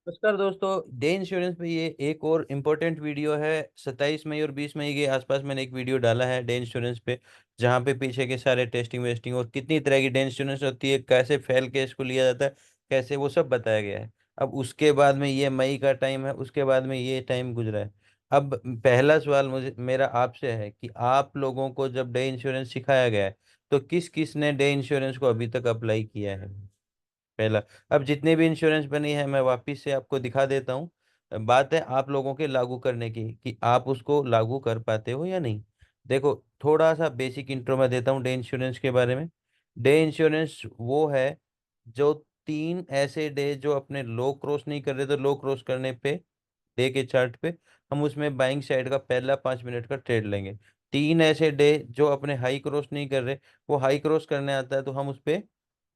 नमस्कार दोस्तों। Day insurance पे ये एक और इम्पोर्टेंट वीडियो है। 27 मई और 20 मई के आसपास मैंने एक वीडियो डाला है डे इंश्योरेंस पे, जहाँ पे पीछे के सारे टेस्टिंग वेस्टिंग और कितनी तरह की डे इंश्योरेंस होती है, कैसे फेल केस को लिया जाता है, कैसे वो सब बताया गया है। अब उसके बाद में ये मई का टाइम है, उसके बाद में ये टाइम गुजरा है। अब पहला सवाल मुझे मेरा आपसे है कि आप लोगों को जब डे इंश्योरेंस सिखाया गया है तो किस किस ने डे इंश्योरेंस को अभी तक अप्लाई किया है? पहला। अब जितने भी इंश्योरेंस बनी है मैं वापिस से आपको दिखा देता हूँ। बात है आप लोगों के लागू करने की कि आप उसको लागू कर पाते हो या नहीं। देखो, थोड़ा सा बेसिक इंट्रो मैं देता हूँ डे इंश्योरेंस के बारे में। डे इंश्योरेंस वो है जो तीन ऐसे डे जो अपने लो क्रॉस नहीं कर रहे, तो लो क्रॉस करने पे डे के चार्ट पे हम उसमें बाइंग साइड का पहला 5 मिनट का ट्रेड लेंगे। तीन ऐसे डे जो अपने हाई क्रॉस नहीं कर रहे, वो हाई क्रॉस करने आता है तो हम उस पे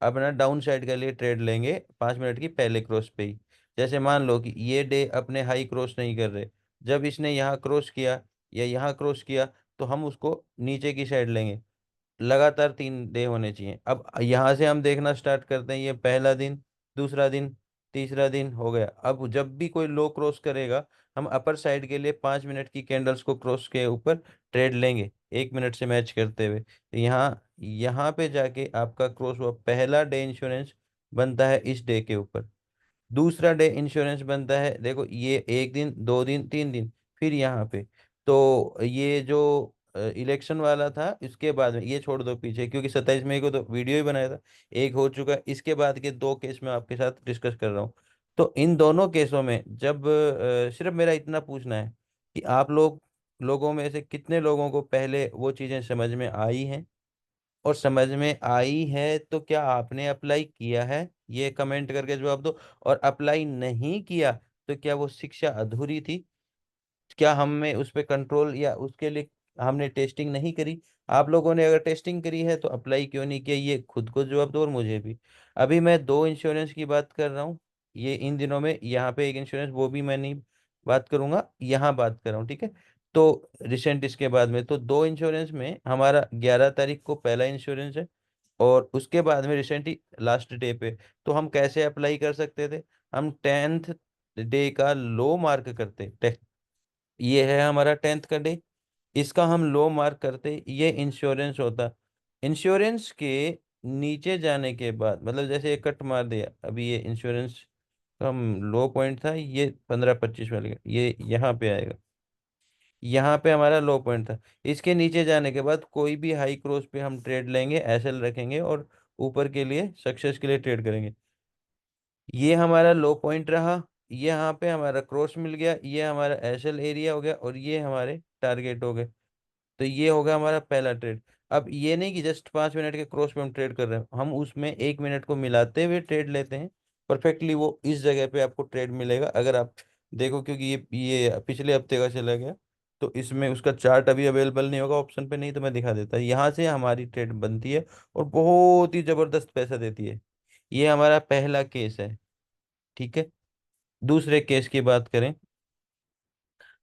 अपना डाउन साइड के लिए ट्रेड लेंगे 5 मिनट की पहले क्रॉस पे ही। जैसे मान लो कि ये डे अपने हाई क्रॉस नहीं कर रहे, जब इसने यहाँ क्रॉस किया या यहाँ क्रॉस किया तो हम उसको नीचे की साइड लेंगे। लगातार 3 डे होने चाहिए। अब यहाँ से हम देखना स्टार्ट करते हैं, ये पहला दिन, दूसरा दिन, तीसरा दिन हो गया। अब जब भी कोई लो क्रॉस करेगा, हम अपर साइड के लिए 5 मिनट की कैंडल्स को क्रॉस के ऊपर ट्रेड लेंगे, 1 मिनट से मैच करते हुए। तो यहाँ यहाँ पे जाके आपका क्रॉस हुआ, पहला डे इंश्योरेंस बनता है इस डे के ऊपर। दूसरा डे इंश्योरेंस बनता है, देखो ये 1 दिन, 2 दिन, 3 दिन, फिर यहाँ पे। तो ये जो इलेक्शन वाला था, इसके बाद में ये छोड़ दो पीछे, क्योंकि 27 मई को तो वीडियो ही बनाया था। एक हो चुका है, इसके बाद के दो केस मैं आपके साथ डिस्कस कर रहा हूँ। तो इन दोनों केसों में जब सिर्फ मेरा इतना पूछना है कि आप लोगों में से कितने लोगों को पहले वो चीज़ें समझ में आई हैं, और समझ में आई है तो क्या आपने अप्लाई किया है, ये कमेंट करके जवाब दो। और अप्लाई नहीं किया तो क्या वो शिक्षा अधूरी थी? क्या हमें उस पे कंट्रोल या उसके लिए हमने टेस्टिंग नहीं करी? आप लोगों ने अगर टेस्टिंग करी है तो अप्लाई क्यों नहीं किया, ये खुद को जवाब दो और मुझे भी। अभी मैं दो इंश्योरेंस की बात कर रहा हूँ। ये इन दिनों में यहाँ पे एक इंश्योरेंस, वो भी मैं नहीं बात करूंगा, यहाँ बात कर रहा हूँ, ठीक है। तो रिसेंट इसके बाद में तो दो इंश्योरेंस में हमारा 11 तारीख को पहला इंश्योरेंस है, और उसके बाद में रिसेंटली लास्ट डे पे। तो हम कैसे अप्लाई कर सकते थे? हम 10th डे का लो मार्क करते, ये है हमारा 10th का डे, इसका हम लो मार्क करते, ये इंश्योरेंस होता। इंश्योरेंस के नीचे जाने के बाद, मतलब जैसे ये कट मार दिया, अभी ये इंश्योरेंस का लो पॉइंट था, ये 15-25 वाले का, ये यहाँ पे आएगा, यहाँ पे हमारा लो पॉइंट था। इसके नीचे जाने के बाद कोई भी हाई क्रॉस पे हम ट्रेड लेंगे, एसएल रखेंगे और ऊपर के लिए सक्सेस के लिए ट्रेड करेंगे। ये हमारा लो पॉइंट रहा, ये यहाँ पे हमारा क्रॉस मिल गया, ये हमारा एसएल एरिया हो गया, और ये हमारे टारगेट हो गए। तो ये होगा हमारा पहला ट्रेड। अब ये नहीं कि जस्ट 5 मिनट के क्रॉस पे हम ट्रेड कर रहे हैं, हम उसमें 1 मिनट को मिलाते हुए ट्रेड लेते हैं। परफेक्टली वो इस जगह पे आपको ट्रेड मिलेगा, अगर आप देखो, क्योंकि ये पिछले हफ्ते का चला गया, तो इसमें उसका चार्ट अभी अवेलेबल नहीं होगा ऑप्शन पे, नहीं तो मैं दिखा देता। यहाँ से हमारी ट्रेड बनती है और बहुत ही जबरदस्त पैसा देती है। ये हमारा पहला केस है, ठीक है। दूसरे केस की बात करें,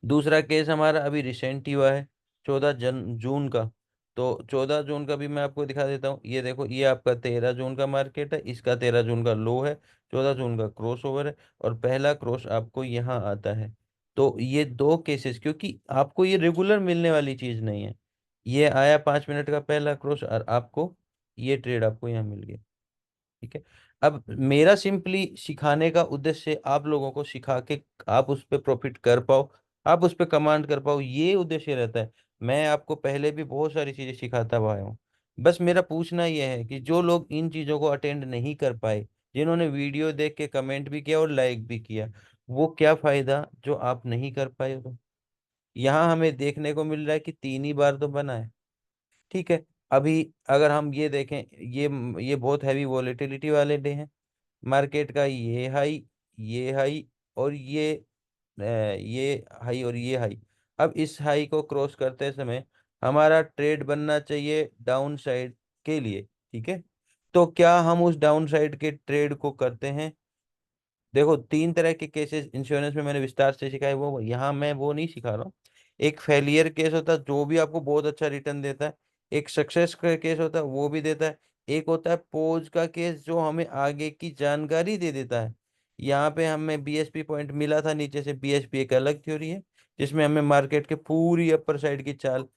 दूसरा केस हमारा अभी रिसेंट ही हुआ है, 14 जून का। तो 14 जून का भी मैं आपको दिखा देता हूँ। ये देखो, ये आपका 13 जून का मार्केट है, इसका 13 जून का लो है, 14 जून का क्रॉस ओवर है, और पहला क्रॉस आपको यहाँ आता है। तो ये दो केसेस, क्योंकि आपको ये रेगुलर मिलने वाली चीज नहीं है। ये आया 5 मिनट का पहला क्रॉस, और आपको ये ट्रेड आपको यहाँ मिल गया, ठीक है। अब मेरा सिंपली सिखाने का उद्देश्य आप लोगों को सिखा के आप उस पर प्रॉफिट कर पाओ, आप उस पर कमांड कर पाओ, ये उद्देश्य रहता है। मैं आपको पहले भी बहुत सारी चीजें सिखाता हुआ आया हूँ। बस मेरा पूछना यह है कि जो लोग इन चीजों को अटेंड नहीं कर पाए, जिन्होंने वीडियो देख के कमेंट भी किया और लाइक भी किया, वो क्या फायदा जो आप नहीं कर पाए हो? यहाँ हमें देखने को मिल रहा है कि 3 ही बार तो बना है, ठीक है। अभी अगर हम ये देखें, ये बहुत हैवी वॉलेटिलिटी वाले डे हैं। मार्केट का ये हाई और ये हाई और ये हाई। अब इस हाई को क्रॉस करते समय हमारा ट्रेड बनना चाहिए डाउन साइड के लिए, ठीक है। तो क्या हम उस डाउन साइड के ट्रेड को करते हैं? देखो, तीन तरह के केसेस इंश्योरेंस में मैंने विस्तार से सिखाए, वो यहाँ मैं वो नहीं सिखा रहा हूँ। एक फेलियर केस होता है जो भी आपको बहुत अच्छा रिटर्न देता है, एक सक्सेस का केस होता है वो भी देता है, एक होता है पोज का केस जो हमें आगे की जानकारी दे देता है। यहाँ पे हमें बीएसपी पॉइंट मिला था नीचे से। बीएसपी एक अलग थ्योरी है जिसमें हमें मार्केट के पूरी अपर साइड की चाल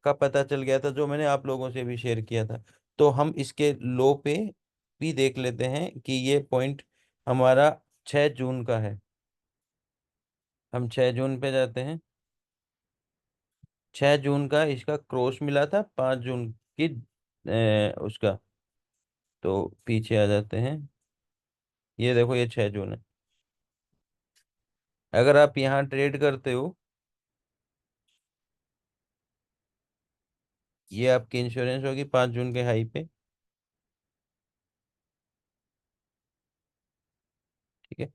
का पता चल गया था, जो मैंने आप लोगों से भी शेयर किया था। तो हम इसके लो पे भी देख लेते हैं कि ये पॉइंट हमारा 6 जून का है। हम 6 जून पे जाते हैं। 6 जून का इसका क्रॉस मिला था 5 जून की उसका। तो पीछे आ जाते हैं। ये देखो ये 6 जून है। अगर आप यहाँ ट्रेड करते हो, ये आपकी इंश्योरेंस होगी 5 जून के हाई पे। ठीक है।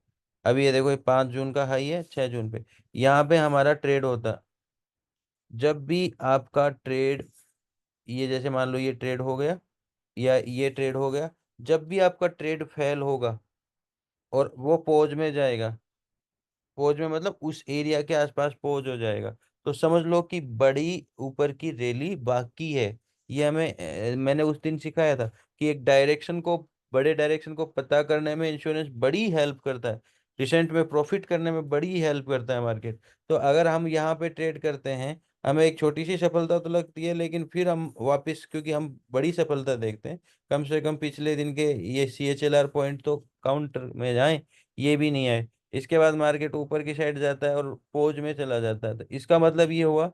अब ये देखो ये 5 जून का हाई है 6 जून पे। यहाँ पे हमारा ट्रेड होता, जब भी आपका ट्रेड, ये जैसे मान लो ये ट्रेड हो गया या ये ट्रेड हो गया, जब भी आपका ट्रेड फेल होगा और वो पोज में जाएगा, पोज में मतलब उस एरिया के आसपास पोज हो जाएगा, तो समझ लो कि बड़ी ऊपर की रैली बाकी है। ये हमें मैंने उस दिन सिखाया था कि एक डायरेक्शन को, बड़े डायरेक्शन को पता करने में इंश्योरेंस बड़ी हेल्प करता है। रिसेंट में प्रॉफिट करने में बड़ी हेल्प करता है मार्केट। तो अगर हम यहाँ पे ट्रेड करते हैं, हमें एक छोटी सी सफलता तो लगती है, लेकिन फिर हम वापस, क्योंकि हम बड़ी सफलता देखते हैं, कम से कम पिछले दिन के ये CHLR पॉइंट तो काउंटर में जाएं, ये भी नहीं आए। इसके बाद मार्केट ऊपर की साइड जाता है और पोज में चला जाता है। तो इसका मतलब ये हुआ,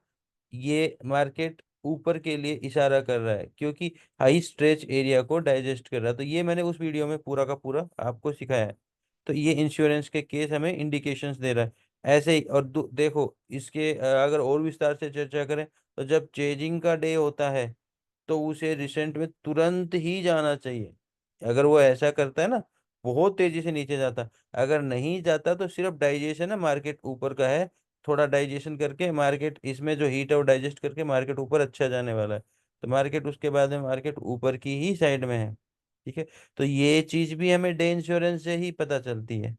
ये मार्केट ऊपर के लिए इशारा कर रहा है, क्योंकि हाई स्ट्रेच एरिया को डाइजेस्ट कर रहा है। तो ये मैंने उस वीडियो में पूरा का पूरा आपको सिखाया है। तो ये इंश्योरेंस के केस हमें इंडिकेशंस दे रहा है। ऐसे ही, और देखो इसके अगर और विस्तार से चर्चा करें, तो जब चेजिंग का डे होता है तो उसे रिसेंट में तुरंत ही जाना चाहिए। अगर वो ऐसा करता है ना, बहुत तेजी से नीचे जाता है। अगर नहीं जाता तो सिर्फ डाइजेशन है, मार्केट ऊपर का है। थोड़ा डाइजेशन करके मार्केट, इसमें जो हीट है वो डाइजेस्ट करके मार्केट ऊपर अच्छा जाने वाला है। तो मार्केट उसके बाद में मार्केट ऊपर की ही साइड में है। ठीक है। तो ये चीज भी हमें डे इंश्योरेंस से ही पता चलती है।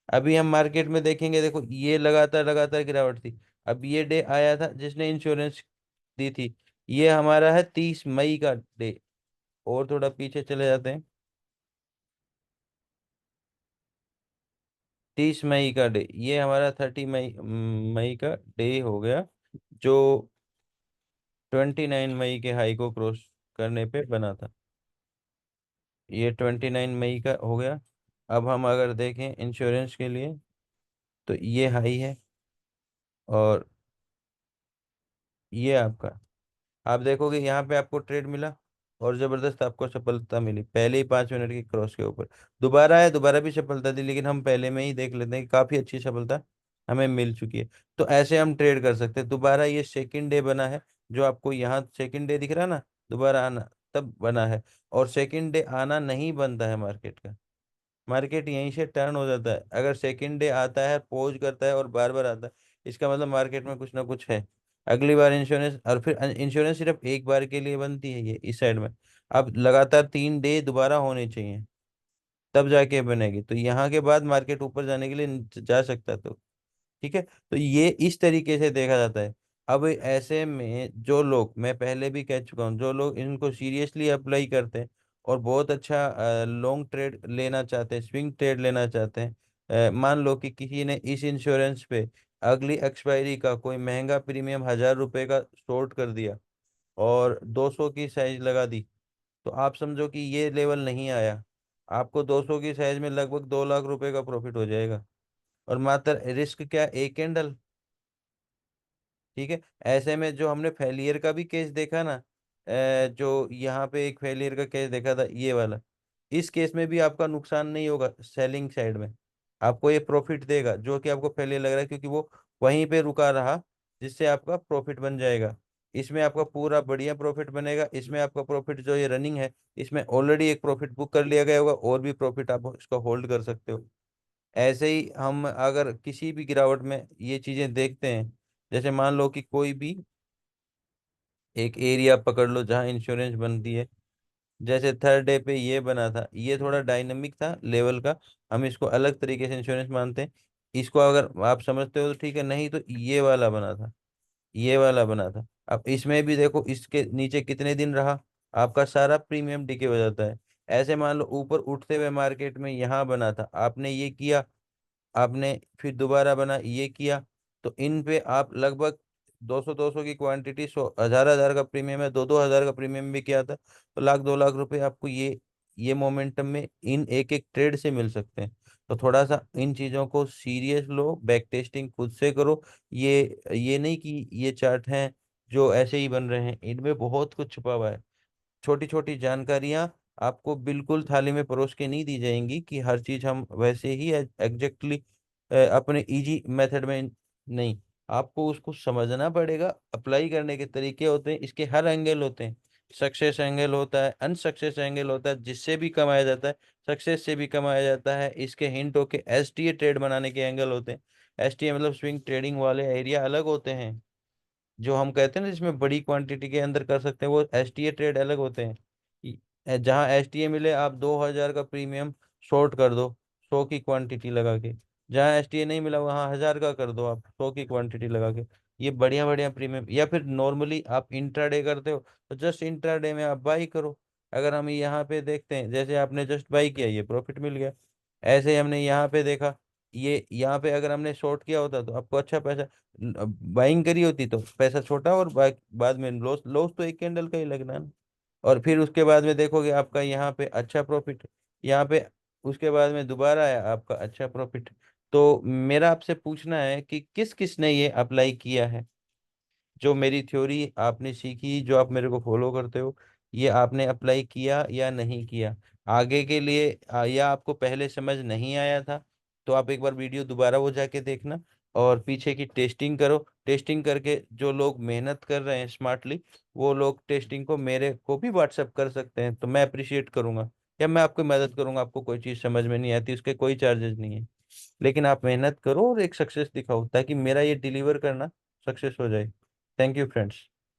अभी हम मार्केट में देखेंगे, देखो ये लगातार लगातार गिरावट थी। अब ये डे आया था जिसने इंश्योरेंस दी थी, ये हमारा है 30 मई का डे। और थोड़ा पीछे चले जाते हैं। 30 मई का डे, ये हमारा 30 मई मई का डे हो गया, जो 29 मई के हाई को क्रॉस करने पे बना था। ये 29 मई का हो गया। अब हम अगर देखें इंश्योरेंस के लिए, तो ये हाई है और ये आपका, आप देखोगे यहाँ पे आपको ट्रेड मिला और जबरदस्त आपको सफलता मिली पहले ही 5 मिनट की क्रॉस के ऊपर। दोबारा है, दोबारा भी सफलता दी, लेकिन हम पहले में ही देख लेते हैं कि काफी अच्छी सफलता हमें मिल चुकी है। तो ऐसे हम ट्रेड कर सकते हैं। दोबारा ये सेकंड डे बना है, जो आपको यहाँ सेकंड डे दिख रहा है ना, दोबारा आना तब बना है। और सेकंड डे आना नहीं बनता है मार्केट का, मार्केट यहीं से टर्न हो जाता है। अगर सेकंड डे आता है, पोज करता है और बार बार आता है, इसका मतलब मार्केट में कुछ ना कुछ है। अगली बार इंश्योरेंस, और फिर इंश्योरेंस सिर्फ एक बार के लिए बनती है ये इस साइड में। अब लगातार 3 डे दोबारा होने चाहिए, तब जाके बनेगी। तो यहाँ के बाद मार्केट ऊपर जाने के लिए जा सकता है। तो ठीक है। तो ये इस तरीके से देखा जाता है। अब ऐसे में जो लोग, मैं पहले भी कह चुका हूँ, जो लोग इनको सीरियसली अप्लाई करते हैं और बहुत अच्छा लॉन्ग ट्रेड लेना चाहते हैं, स्विंग ट्रेड लेना चाहते हैं, मान लो कि किसी ने इस इंश्योरेंस पे अगली एक्सपायरी का कोई महंगा प्रीमियम 1000 रुपये का शॉर्ट कर दिया और 200 की साइज लगा दी, तो आप समझो कि ये लेवल नहीं आया, आपको 200 की साइज में लगभग 2 लाख रुपए का प्रॉफिट हो जाएगा। और मात्र रिस्क क्या, एक कैंडल। ठीक है। ऐसे में जो हमने फेलियर का भी केस देखा ना, जो यहाँ पे एक फेलियर का केस देखा था ये वाला, इस केस में भी आपका नुकसान नहीं होगा सेलिंग साइड में, आपको ये प्रॉफिट देगा जो कि आपको फेलियर लग रहा है, क्योंकि वो वहीं पे रुका रहा, जिससे आपका प्रॉफिट बन जाएगा। इसमें आपका पूरा बढ़िया प्रॉफिट बनेगा। इसमें आपका प्रॉफिट जो ये रनिंग है, इसमें ऑलरेडी एक प्रॉफिट बुक कर लिया गया होगा, और भी प्रॉफिट आप इसको होल्ड कर सकते हो। ऐसे ही हम अगर किसी भी गिरावट में ये चीजें देखते हैं, जैसे मान लो कि कोई भी एक एरिया पकड़ लो जहाँ इंश्योरेंस बनती है, जैसे थर्ड डे पे ये बना था, ये थोड़ा डायनामिक था लेवल का, हम इसको अलग तरीके से इंश्योरेंस मानते हैं। इसको अगर आप समझते हो तो ठीक है, नहीं तो ये वाला बना था, ये वाला बना था। अब इसमें भी देखो इसके नीचे कितने दिन रहा, आपका सारा प्रीमियम डिके हो जाता है। ऐसे मान लो ऊपर उठते हुए मार्केट में यहाँ बना था, आपने ये किया, आपने फिर दोबारा बना, ये किया, तो इन पे आप लगभग 200 की क्वांटिटी, 1,000 का प्रीमियम है, 2,000 का प्रीमियम भी किया था, तो लाख 2 लाख रुपए आपको ये मोमेंटम में इन एक एक ट्रेड से मिल सकते हैं। तो थोड़ा सा इन चीज़ों को सीरियस लो, बैक टेस्टिंग खुद से करो। ये नहीं कि ये चार्ट हैं जो ऐसे ही बन रहे हैं, इनमें बहुत कुछ छुपा हुआ है। छोटी छोटी जानकारियां आपको बिल्कुल थाली में परोस के नहीं दी जाएंगी कि हर चीज हम वैसे ही एग्जैक्टली अपने इजी मेथड में नहीं, आपको उसको समझना पड़ेगा। अप्लाई करने के तरीके होते हैं, इसके हर एंगल होते हैं। सक्सेस एंगल होता है, अनसक्सेस एंगल होता है, जिससे भी कमाया जाता है, सक्सेस से भी कमाया जाता है। इसके हिंट होके एसटीए ट्रेड बनाने के एंगल होते हैं। एसटीए मतलब स्विंग ट्रेडिंग वाले एरिया अलग होते हैं, जो हम कहते हैं ना जिसमें बड़ी क्वांटिटी के अंदर कर सकते हैं, वो एसटीए ट्रेड अलग होते हैं। जहां एसटीए मिले, आप 2,000 का प्रीमियम शॉर्ट कर दो 100 की क्वांटिटी लगा के। जहां एसटीए नहीं मिला वहां 1,000 का कर दो आप 100 की क्वांटिटी लगा के। ये बढ़िया बढ़िया प्रीमियम। या फिर नॉर्मली आप इंट्राडे करते हो तो जस्ट इंट्राडे में आप बाई करो। अगर हम यहाँ पे देखते हैं, जैसे आपने जस्ट बाई किया, ये प्रॉफिट मिल गया। ऐसे ही हमने यहाँ पे देखा, ये यहाँ पे अगर हमने शॉर्ट किया होता तो आपको अच्छा पैसा, बाइंग करी होती तो पैसा छोटा, और बाद में लॉस, लॉस तो एक कैंडल का ही लगना है ना। और फिर उसके बाद में देखोगे आपका यहाँ पे अच्छा प्रॉफिट, यहाँ पे उसके बाद में दोबारा है आपका अच्छा प्रॉफिट। तो मेरा आपसे पूछना है कि किस किस ने ये अप्लाई किया है, जो मेरी थ्योरी आपने सीखी, जो आप मेरे को फॉलो करते हो, ये आपने अप्लाई किया या नहीं किया आगे के लिए, या आपको पहले समझ नहीं आया था, तो आप एक बार वीडियो दोबारा वो जाके देखना और पीछे की टेस्टिंग करो। टेस्टिंग करके जो लोग मेहनत कर रहे हैं स्मार्टली, वो लोग टेस्टिंग को मेरे को भी व्हाट्सअप कर सकते हैं, तो मैं अप्रिशिएट करूंगा, या मैं आपकी मदद करूंगा। आपको कोई चीज़ समझ में नहीं आती, उसके कोई चार्जेस नहीं है, लेकिन आप मेहनत करो और एक सक्सेस दिखाओ, ताकि मेरा ये डिलीवर करना सक्सेस हो जाए। Thank you friends.